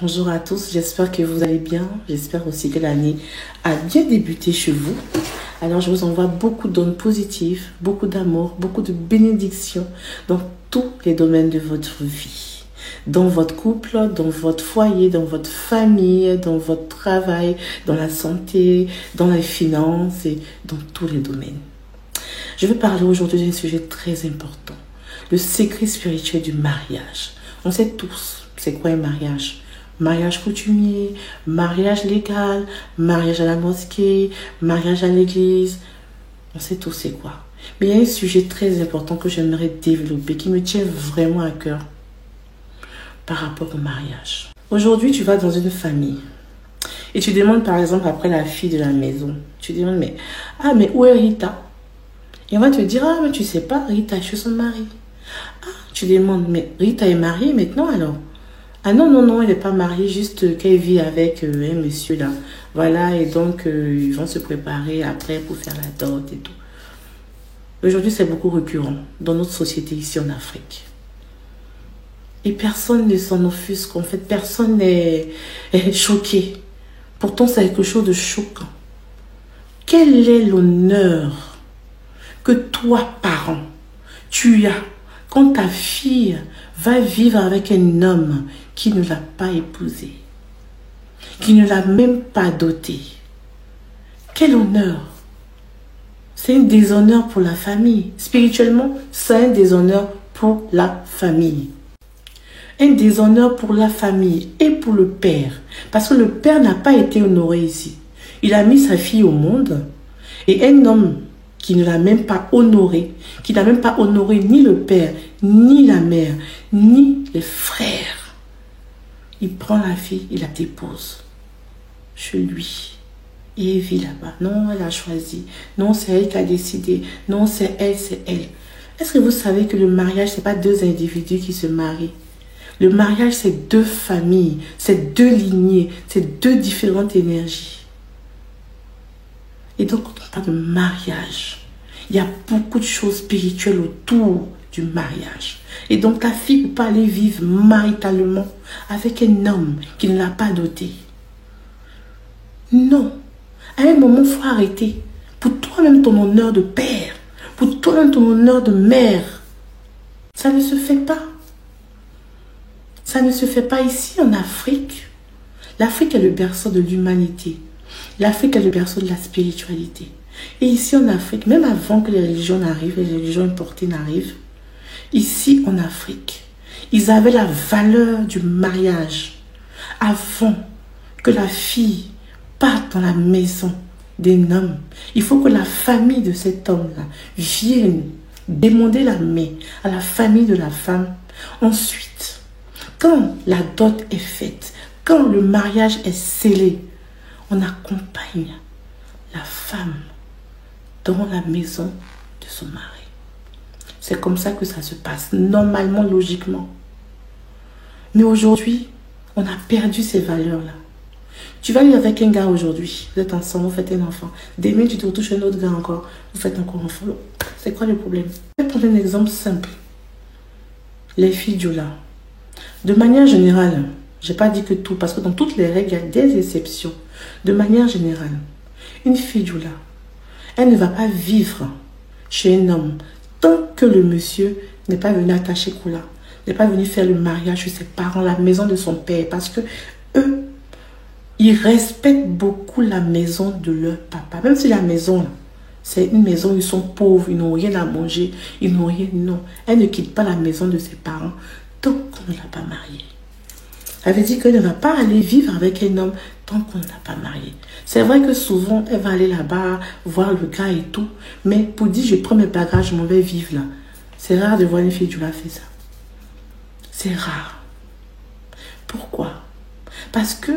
Bonjour à tous, j'espère que vous allez bien. J'espère aussi que l'année a bien débuté chez vous. Alors je vous envoie beaucoup d'ondes positives, beaucoup d'amour, beaucoup de bénédictions dans tous les domaines de votre vie. Dans votre couple, dans votre foyer, dans votre famille, dans votre travail, dans la santé, dans les finances et dans tous les domaines. Je vais parler aujourd'hui d'un sujet très important. Le secret spirituel du mariage. On sait tous c'est quoi un mariage. Mariage coutumier, mariage légal, mariage à la mosquée, mariage à l'église. On sait tous c'est quoi. Mais il y a un sujet très important que j'aimerais développer, qui me tient vraiment à cœur par rapport au mariage. Aujourd'hui, tu vas dans une famille et tu demandes par exemple après la fille de la maison. Tu demandes, mais où est Rita? Et on va te dire, mais tu sais pas, Rita est chez son mari. Tu demandes, mais Rita est mariée maintenant alors? Non, elle n'est pas mariée, juste qu'elle vit avec un monsieur là. Voilà, et donc ils vont se préparer après pour faire la dot et tout. Aujourd'hui, c'est beaucoup récurrent dans notre société ici en Afrique. Et personne ne s'en offusque, en fait, personne n'est choqué. Pourtant, c'est quelque chose de choquant. Quel est l'honneur que toi, parent, tu as quand ta fille va vivre avec un homme qui ne l'a pas épousée, qui ne l'a même pas dotée? Quel honneur! C'est un déshonneur pour la famille. Spirituellement, c'est un déshonneur pour la famille. Un déshonneur pour la famille et pour le père. Parce que le père n'a pas été honoré ici. Il a mis sa fille au monde et un homme qui ne l'a même pas honoré, qui n'a même pas honoré ni le père, ni la mère, ni les frères. Il prend la fille, il la dépose chez lui. Et elle vit là-bas. Non, elle a choisi. Non, c'est elle qui a décidé. Non, c'est elle, c'est elle. Est-ce que vous savez que le mariage, ce n'est pas deux individus qui se marient? Le mariage, c'est deux familles, c'est deux lignées, c'est deux différentes énergies. Et donc, quand on parle de mariage, il y a beaucoup de choses spirituelles autour du mariage. Et donc, ta fille ne peut pas aller vivre maritalement avec un homme qui ne l'a pas doté. Non. À un moment, il faut arrêter. Pour toi-même, ton honneur de père, pour toi-même, ton honneur de mère, ça ne se fait pas. Ça ne se fait pas ici en Afrique. L'Afrique est le berceau de l'humanité. L'Afrique est le berceau de la spiritualité. Et ici en Afrique, même avant que les religions n'arrivent, les religions importées n'arrivent, ici en Afrique, ils avaient la valeur du mariage avant que la fille parte dans la maison d'un homme. Il faut que la famille de cet homme-là vienne demander la main à la famille de la femme. Ensuite, quand la dot est faite, quand le mariage est scellé, on accompagne la femme dans la maison de son mari. C'est comme ça que ça se passe, normalement, logiquement. Mais aujourd'hui, on a perdu ces valeurs-là. Tu vas vivre avec un gars aujourd'hui, vous êtes ensemble, vous faites un enfant. Demain, tu te retrouves chez un autre gars encore, vous faites encore un enfant. C'est quoi le problème? Je vais prendre un exemple simple. Les filles Dioula. De manière générale, je n'ai pas dit que tout, parce que dans toutes les règles, il y a des exceptions. De manière générale, une fille Dioula, elle ne va pas vivre chez un homme tant que le monsieur n'est pas venu attacher Koula, n'est pas venu faire le mariage chez ses parents, la maison de son père, parce que eux, ils respectent beaucoup la maison de leur papa. Même si la maison, c'est une maison où ils sont pauvres, ils n'ont rien à manger, ils n'ont rien, non. Elle ne quitte pas la maison de ses parents tant qu'on ne l'a pas mariée. Elle veut dire qu'elle ne va pas aller vivre avec un homme tant qu'on ne l'a pas marié. C'est vrai que souvent, elle va aller là-bas, voir le gars et tout. Mais pour dire, je prends mes bagages, je m'en vais vivre là. C'est rare de voir une fille qui l'a fait ça. C'est rare. Pourquoi? Parce que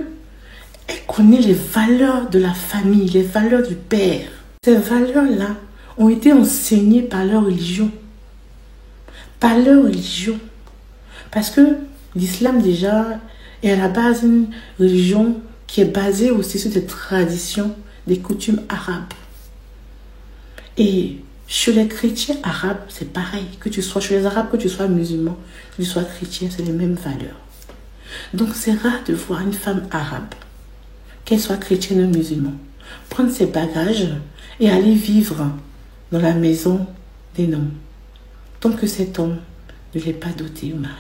elle connaît les valeurs de la famille, les valeurs du père. Ces valeurs-là ont été enseignées par leur religion. Par leur religion. Parce que l'islam déjà est à la base une religion qui est basée aussi sur des traditions, des coutumes arabes. Et chez les chrétiens arabes, c'est pareil. Que tu sois chez les arabes, que tu sois musulman, que tu sois chrétien, c'est les mêmes valeurs. Donc c'est rare de voir une femme arabe, qu'elle soit chrétienne ou musulmane, prendre ses bagages et aller vivre dans la maison d'un homme, tant que cet homme ne l'est pas doté ou marié.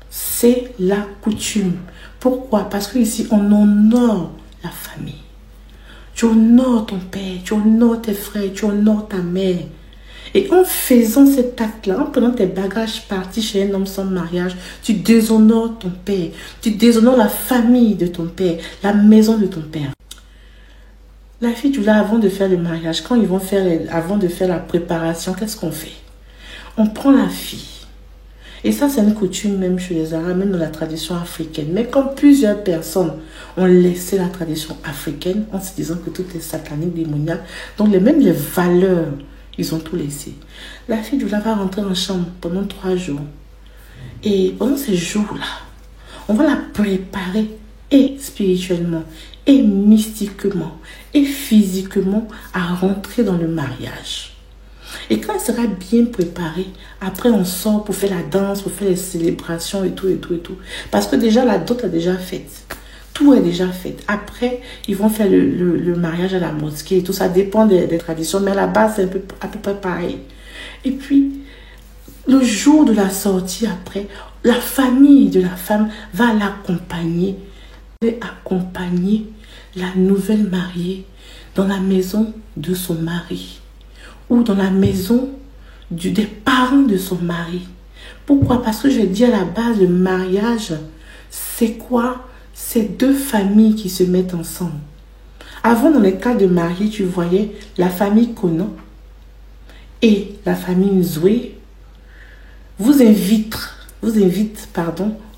C'est la coutume. Pourquoi? Parce que ici on honore la famille. Tu honores ton père, tu honores tes frères, tu honores ta mère. Et en faisant cet acte-là, en prenant tes bagages partis chez un homme sans mariage, tu déshonores ton père, tu déshonores la famille de ton père, la maison de ton père. La fille du là, avant de faire le mariage, avant de faire la préparation, qu'est-ce qu'on fait? On prend la fille. Et ça, c'est une coutume même chez les Arabes, même dans la tradition africaine. Mais comme plusieurs personnes ont laissé la tradition africaine en se disant que tout est satanique, démoniaque, donc même les valeurs, ils ont tout laissé. La fille du là va rentrer en chambre pendant 3 jours. Et pendant ces jours-là, on va la préparer et spirituellement, et mystiquement, et physiquement à rentrer dans le mariage. Et quand elle sera bien préparée, après on sort pour faire la danse, pour faire les célébrations et tout, et tout, et tout. Parce que déjà la dot est déjà faite. Tout est déjà fait. Après, ils vont faire le mariage à la mosquée et tout. Ça dépend des traditions, mais à la base, c'est à peu près pareil. Et puis, le jour de la sortie, après, la famille de la femme va l'accompagner et accompagner la nouvelle mariée dans la maison de son mari ou dans la maison des parents de son mari. Pourquoi? Parce que je dis à la base, le mariage, c'est quoi? C'est 2 familles qui se mettent ensemble. Avant, dans les cas de mariés, tu voyais la famille Conan et la famille Nzoué vous invitent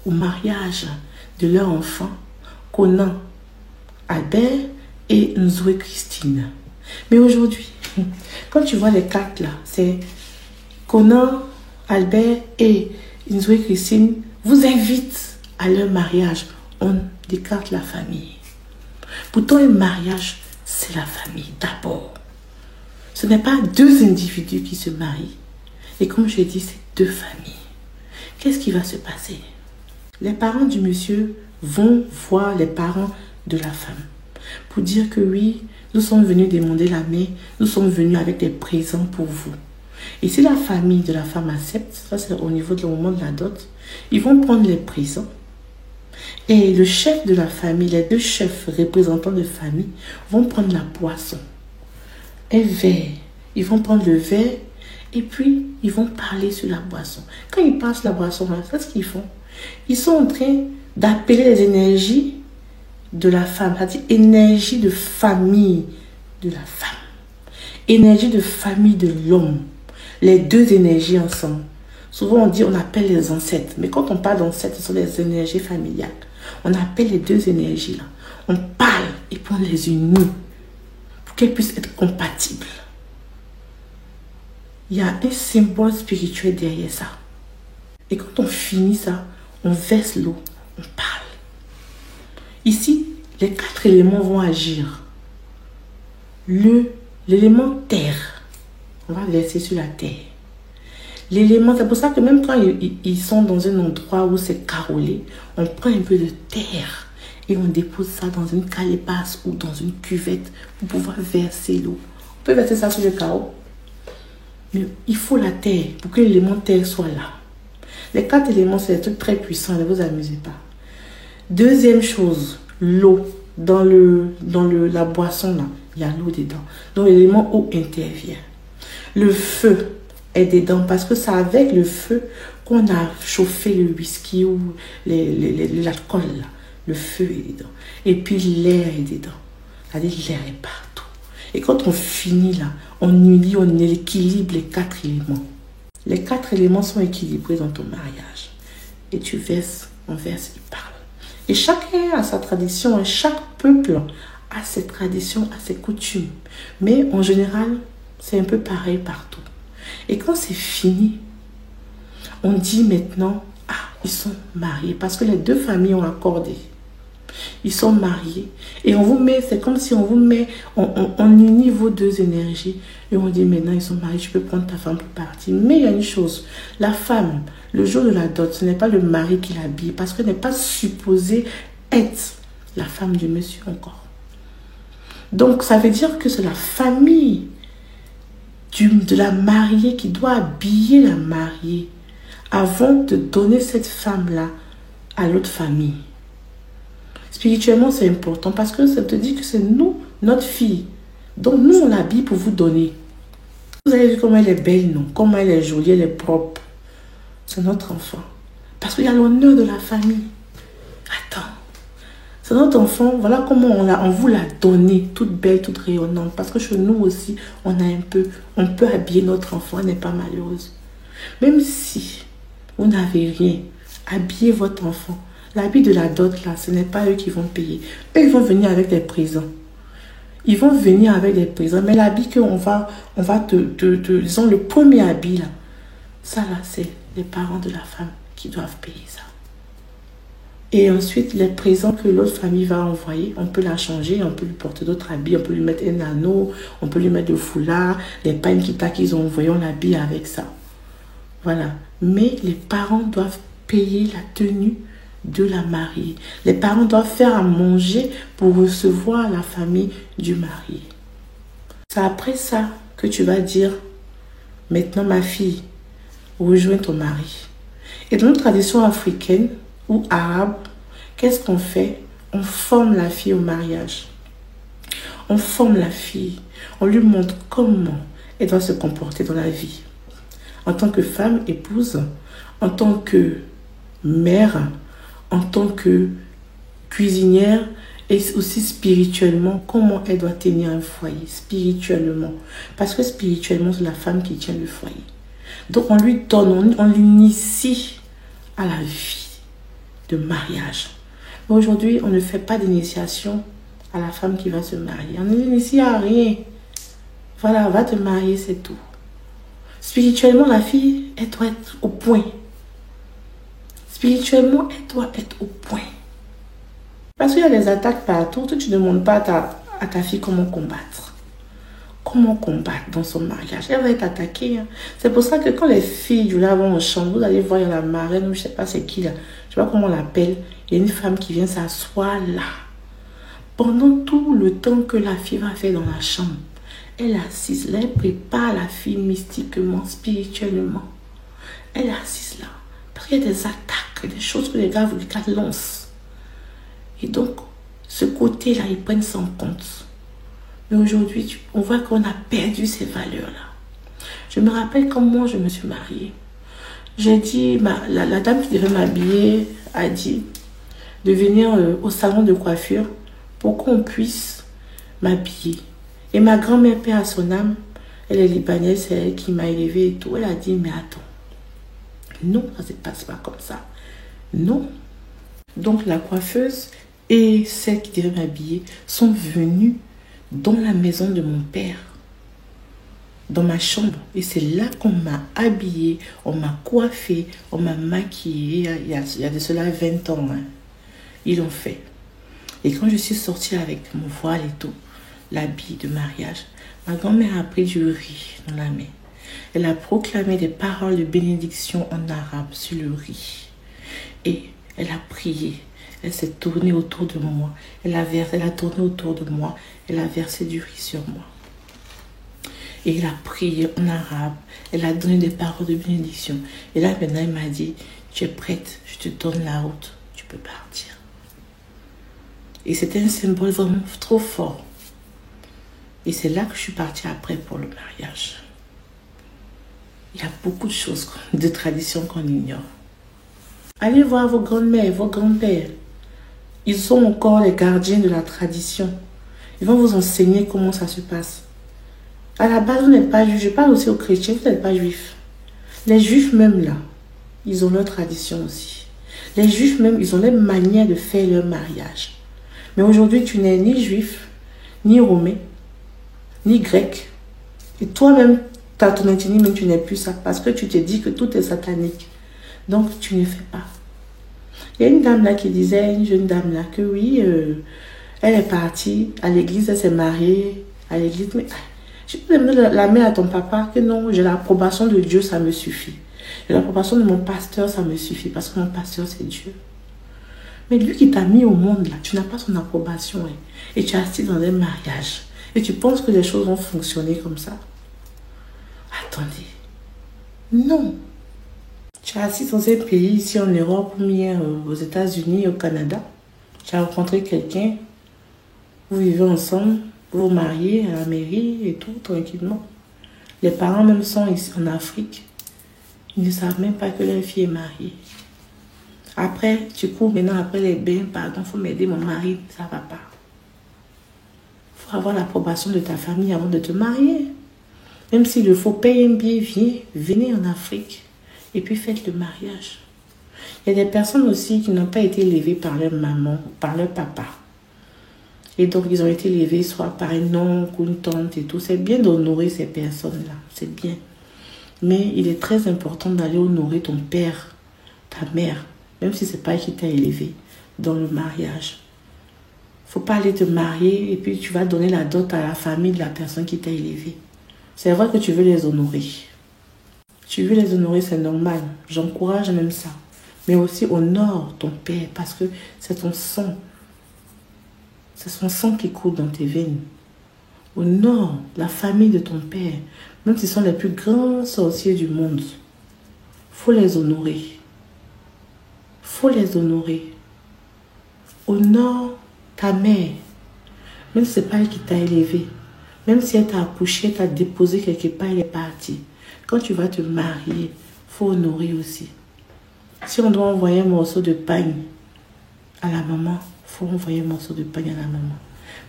au mariage de leur enfant, Conan Albert et Nzoué Christine. Mais aujourd'hui, quand tu vois les 4 là, c'est Conan Albert et Nzoué Christine vous invitent à leur mariage. On décarte la famille. Pourtant, un mariage, c'est la famille d'abord. Ce n'est pas 2 individus qui se marient. Et comme je l'ai dit, c'est 2 familles. Qu'est-ce qui va se passer? Les parents du monsieur vont voir les parents de la femme pour dire que oui, nous sommes venus demander la main, nous sommes venus avec des présents pour vous. Et si la famille de la femme accepte, ça c'est au niveau du moment de la dot, ils vont prendre les présents. Et le chef de la famille, les 2 chefs représentants de famille vont prendre la boisson, un verre. Ils vont prendre le verre et puis ils vont parler sur la boisson. Quand ils passent la boisson, c'est ce qu'ils font. Ils sont en train d'appeler les énergies de la femme, c'est-à-dire énergie de famille de la femme, énergie de famille de l'homme. Les 2 énergies ensemble. Souvent on dit, on appelle les ancêtres. Mais quand on parle d'ancêtres, ce sont les énergies familiales. On appelle les 2 énergies là. On parle et puis on les unit pour qu'elles puissent être compatibles. Il y a un symbole spirituel derrière ça. Et quand on finit ça, on verse l'eau, on parle. Ici, les 4 éléments vont agir. L'élément terre, on va verser sur la terre. L'élément, c'est pour ça que même quand ils sont dans un endroit où c'est carrelé, on prend un peu de terre et on dépose ça dans une calebasse ou dans une cuvette pour pouvoir verser l'eau. On peut verser ça sur le carreau, mais il faut la terre pour que l'élément terre soit là. Les 4 éléments, c'est des trucs très puissants, ne vous amusez pas. Deuxième chose, l'eau. Dans la boisson, là, il y a l'eau dedans. Donc l'élément eau intervient. Le feu est dedans parce que c'est avec le feu qu'on a chauffé le whisky ou l'alcool. Le feu est dedans. Et puis l'air est dedans. C'est-à-dire l'air est partout. Et quand on finit là, on unit, on équilibre les 4 éléments. Les 4 éléments sont équilibrés dans ton mariage. Et tu verses, on verse, il parle. Et chacun a sa tradition, et chaque peuple a ses traditions, a ses coutumes. Mais en général, c'est un peu pareil partout. Et quand c'est fini, on dit maintenant, ah, ils sont mariés. Parce que les 2 familles ont accordé. Ils sont mariés. Et on vous met, c'est comme si on vous met, on unit vos deux énergies. Et on dit maintenant, ils sont mariés, tu peux prendre ta femme pour partir. Mais il y a une chose, la femme, le jour de la dot, ce n'est pas le mari qui l'habille. Parce qu'elle n'est pas supposée être la femme du monsieur encore. Donc, ça veut dire que c'est la famille de la mariée qui doit habiller la mariée avant de donner cette femme-là à l'autre famille. Spirituellement, c'est important parce que ça te dit que c'est nous, notre fille. Donc, nous, on l'habille pour vous donner. Vous avez vu comment elle est belle, non? Comment elle est jolie, elle est propre. C'est notre enfant. Parce qu'il y a l'honneur de la famille. Attends. C'est notre enfant. Voilà comment on vous l'a donné. Toute belle, toute rayonnante. Parce que chez nous aussi, on peut habiller notre enfant. Elle n'est pas malheureuse. Même si vous n'avez rien, habillez votre enfant. L'habit de la dot, là, ce n'est pas eux qui vont payer. Eux, ils vont venir avec des présents. Ils vont venir avec des présents. Mais l'habit qu'on va disons, le premier habit, là, ça, là, c'est les parents de la femme qui doivent payer ça. Et ensuite, les présents que l'autre famille va envoyer, on peut la changer, on peut lui porter d'autres habits, on peut lui mettre un anneau, on peut lui mettre le foulard, les pains qu'ils ont envoyés, on l'habille avec ça. Voilà. Mais les parents doivent payer la tenue de la mariée. Les parents doivent faire à manger pour recevoir la famille du marié. C'est après ça que tu vas dire, maintenant ma fille, rejoins ton mari. Et dans notre tradition africaine ou arabe, qu'est-ce qu'on fait? On forme la fille au mariage. On forme la fille. On lui montre comment elle doit se comporter dans la vie. En tant que femme, épouse, en tant que mère, en tant que cuisinière et aussi spirituellement, comment elle doit tenir un foyer, spirituellement. Parce que spirituellement, c'est la femme qui tient le foyer. Donc on lui donne, on l'initie à la vie de mariage. Mais aujourd'hui, on ne fait pas d'initiation à la femme qui va se marier. On ne l'initie à rien. Voilà, va te marier, c'est tout. Spirituellement, la fille, elle doit être au point. Spirituellement, elle doit être au point. Parce qu'il y a des attaques partout. Tu ne demandes pas à ta fille comment combattre. Comment combattre dans son mariage. Elle va être attaquée. Hein. C'est pour ça que quand les filles du là vont en chambre, vous allez voir, il y a la marraine, ou je ne sais pas c'est qui là. Je ne sais pas comment on l'appelle. Il y a une femme qui vient s'asseoir là. Pendant tout le temps que la fille va faire dans la chambre, elle est assise là. Elle prépare la fille mystiquement, spirituellement. Elle est assise là. Parce qu'il y a des attaques, des choses que les gars lancent. Et donc, ce côté-là, ils prennent ça en compte. Mais aujourd'hui, on voit qu'on a perdu ces valeurs-là. Je me rappelle quand moi, je me suis mariée. J'ai dit, la dame qui devait m'habiller a dit de venir au salon de coiffure pour qu'on puisse m'habiller. Et ma grand-mère, paix à son âme, elle est libanaise, c'est elle qui m'a élevée et tout. Elle a dit, mais attends. Non, ça ne se passe pas comme ça. Non. Donc la coiffeuse et celle qui devait m'habiller sont venues dans la maison de mon père, dans ma chambre. Et c'est là qu'on m'a habillée, on m'a coiffée, on m'a maquillée. Il y a de cela 20 ans. Hein. Ils l'ont fait. Et quand je suis sortie avec mon voile et tout, l'habit de mariage, ma grand-mère a pris du riz dans la main. Elle a proclamé des paroles de bénédiction en arabe sur le riz. Et elle a prié. Elle s'est tournée autour de moi. Elle a tourné autour de moi. Elle a versé du riz sur moi. Et elle a prié en arabe. Elle a donné des paroles de bénédiction. Et là, maintenant, elle m'a dit, tu es prête, je te donne la route, tu peux partir. Et c'était un symbole vraiment trop fort. Et c'est là que je suis partie après pour le mariage. Il y a beaucoup de choses, de traditions qu'on ignore. Allez voir vos grandes-mères, vos grands-pères. Ils sont encore les gardiens de la tradition. Ils vont vous enseigner comment ça se passe. À la base, vous n'êtes pas juif. Je parle aussi aux chrétiens, vous n'êtes pas juifs. Les juifs même là, ils ont leur tradition aussi. Les juifs même, ils ont leur manière de faire leur mariage. Mais aujourd'hui, tu n'es ni juif, ni romain, ni grec. Et toi-même, ton ethnie, même tu n'es plus ça. Parce que tu te dis que tout est satanique. Donc, tu ne fais pas. Il y a une dame là qui disait, une jeune dame là, que oui, elle est partie à l'église, elle s'est mariée à l'église. Mais je peux donner la main à ton papa que non, j'ai l'approbation de Dieu, ça me suffit. J'ai l'approbation de mon pasteur, ça me suffit parce que mon pasteur, c'est Dieu. Mais lui qui t'a mis au monde là, tu n'as pas son approbation. Hein, et tu es assis dans un mariage. Et tu penses que les choses vont fonctionner comme ça. Attendez. Non. Tu es assis dans un pays, ici en Europe, ou bien aux États-Unis, au Canada. Tu as rencontré quelqu'un. Vous vivez ensemble. Vous vous mariez à la mairie et tout, tranquillement. Les parents même sont ici en Afrique. Ils ne savent même pas que leur fille est mariée. Après, tu cours maintenant après les bains. Pardon, il faut m'aider, mon mari, ça ne va pas. Il faut avoir l'approbation de ta famille avant de te marier. Même s'il le faut, payer un billet, venez en Afrique. Et puis faites le mariage. Il y a des personnes aussi qui n'ont pas été élevées par leur maman, par leur papa. Et donc, ils ont été élevés soit par un oncle ou une tante et tout. C'est bien d'honorer ces personnes-là. C'est bien. Mais il est très important d'aller honorer ton père, ta mère, même si ce n'est pas elle qui t'a élevé, dans le mariage. Il ne faut pas aller te marier et puis tu vas donner la dot à la famille de la personne qui t'a élevé. C'est vrai que tu veux les honorer. Tu veux les honorer, c'est normal. J'encourage même ça. Mais aussi honore ton père parce que c'est ton sang. C'est son sang qui coule dans tes veines. Honore la famille de ton père. Même s'ils sont les plus grands sorciers du monde. Faut les honorer. Faut les honorer. Honore ta mère. Même si ce n'est pas elle qui t'a élevé. Même si elle t'a accouché, elle t'a déposé quelque part, elle est partie. Quand tu vas te marier, il faut honorer aussi. Si on doit envoyer un morceau de pain à la maman, il faut envoyer un morceau de pain à la maman.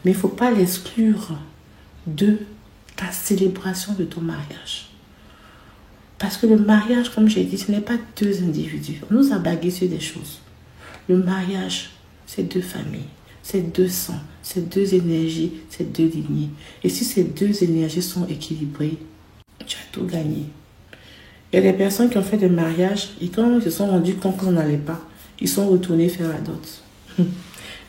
Mais il ne faut pas l'exclure de ta célébration de ton mariage. Parce que le mariage, comme j'ai dit, ce n'est pas deux individus. On nous a bagué sur des choses. Le mariage, c'est deux familles, c'est deux sangs, c'est deux énergies, c'est deux lignées. Et si ces deux énergies sont équilibrées, tu as tout gagné. Il y a des personnes qui ont fait des mariages et quand ils se sont rendus compte qu'on n'allait pas, ils sont retournés faire la dot.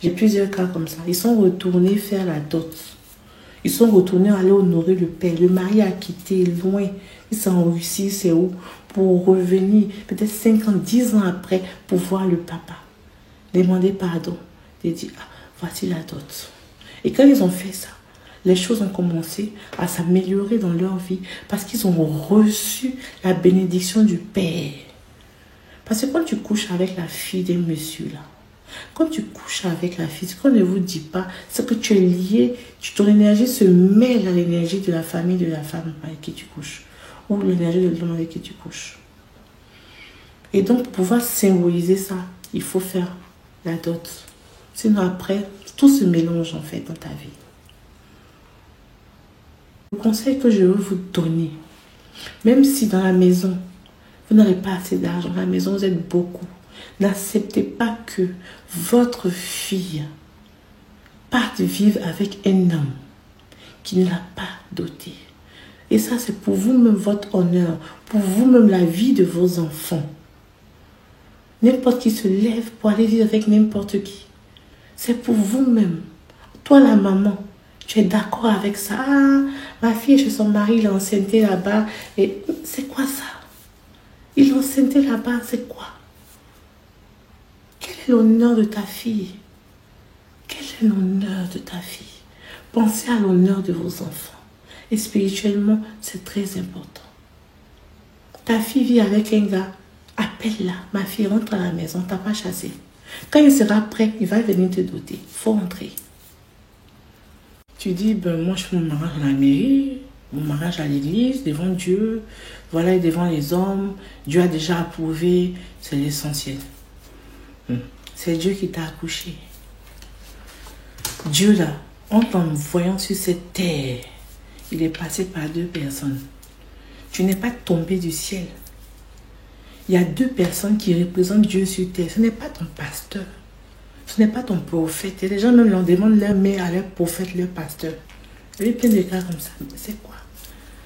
J'ai plusieurs cas comme ça. Ils sont retournés faire la dot. Ils sont retournés aller honorer le père. Le mari a quitté loin. Ils sont en Russie, c'est où? Pour revenir, peut-être 5 ans, 10 ans après, pour voir le papa. Demander pardon. Ils disent, ah, voici la dot. Et quand ils ont fait ça, les choses ont commencé à s'améliorer dans leur vie parce qu'ils ont reçu la bénédiction du Père. Parce que quand tu couches avec la fille d'un monsieur là, quand tu couches avec la fille, ce qu'on ne vous dit pas, c'est que tu es lié, ton énergie se mêle à l'énergie de la famille de la femme avec qui tu couches ou l'énergie de l'homme avec qui tu couches. Et donc, pour pouvoir symboliser ça, il faut faire la dot. Sinon après, tout se mélange en fait dans ta vie. Le conseil que je veux vous donner, même si dans la maison, vous n'avez pas assez d'argent, dans la maison vous êtes beaucoup, n'acceptez pas que votre fille parte vivre avec un homme qui ne l'a pas doté. Et ça, c'est pour vous-même votre honneur, pour vous-même la vie de vos enfants. N'importe qui se lève pour aller vivre avec n'importe qui. C'est pour vous-même. Toi, la maman, tu es d'accord avec ça. Ah, ma fille est chez son mari, il est enceinté là-bas. Et c'est quoi ça? Il est enceinté là-bas, c'est quoi? Quel est l'honneur de ta fille? Quel est l'honneur de ta fille? Pensez à l'honneur de vos enfants. Et spirituellement, c'est très important. Ta fille vit avec un gars, appelle-la. Ma fille, rentre à la maison, t'as pas chassé. Quand il sera prêt, il va venir te doter. Il faut entrer. Tu dis, ben moi je fais mon mariage à la mairie, mon mariage à l'église, devant Dieu, voilà, et devant les hommes. Dieu a déjà approuvé, c'est l'essentiel. C'est Dieu qui t'a accouché. Dieu là, en t'envoyant sur cette terre, il est passé par deux personnes. Tu n'es pas tombé du ciel. Il y a deux personnes qui représentent Dieu sur terre. Ce n'est pas ton pasteur. Ce n'est pas ton prophète. Et les gens même leur demandent leur mère à leur prophète, leur pasteur. Il y a plein de cas comme ça. C'est quoi?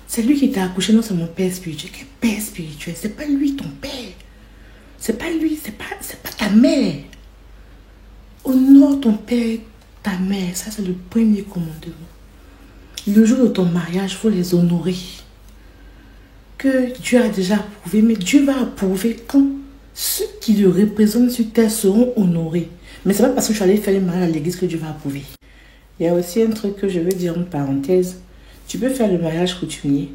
C'est lui qui t'a accouché. Non, c'est mon père spirituel. Quel père spirituel? C'est pas lui ton père. C'est pas lui, c'est pas ta mère. Honore ton père, ta mère. Ça, c'est le premier commandement. Le jour de ton mariage, il faut les honorer. Que Dieu a déjà approuvé, mais Dieu va approuver quand ceux qui le représentent sur terre seront honorés. Mais c'est pas parce que je suis allée faire le mariage à l'église que Dieu va approuver. Il y a aussi un truc que je veux dire en parenthèse. Tu peux faire le mariage coutumier.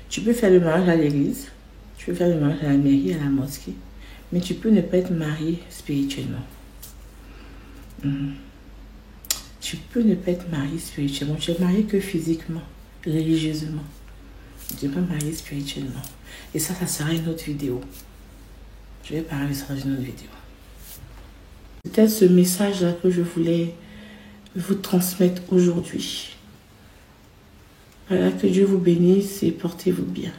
Tu peux faire le mariage à l'église. Tu peux faire le mariage à la mairie, à la mosquée. Mais tu peux ne pas être marié spirituellement. Tu peux ne pas être marié spirituellement. Tu es marié que physiquement, religieusement. Tu n'es pas marié spirituellement. Et ça sera une autre vidéo. Je vais parler de ça dans une autre vidéo. C'était ce message-là que je voulais vous transmettre aujourd'hui. Voilà, que Dieu vous bénisse et portez-vous bien.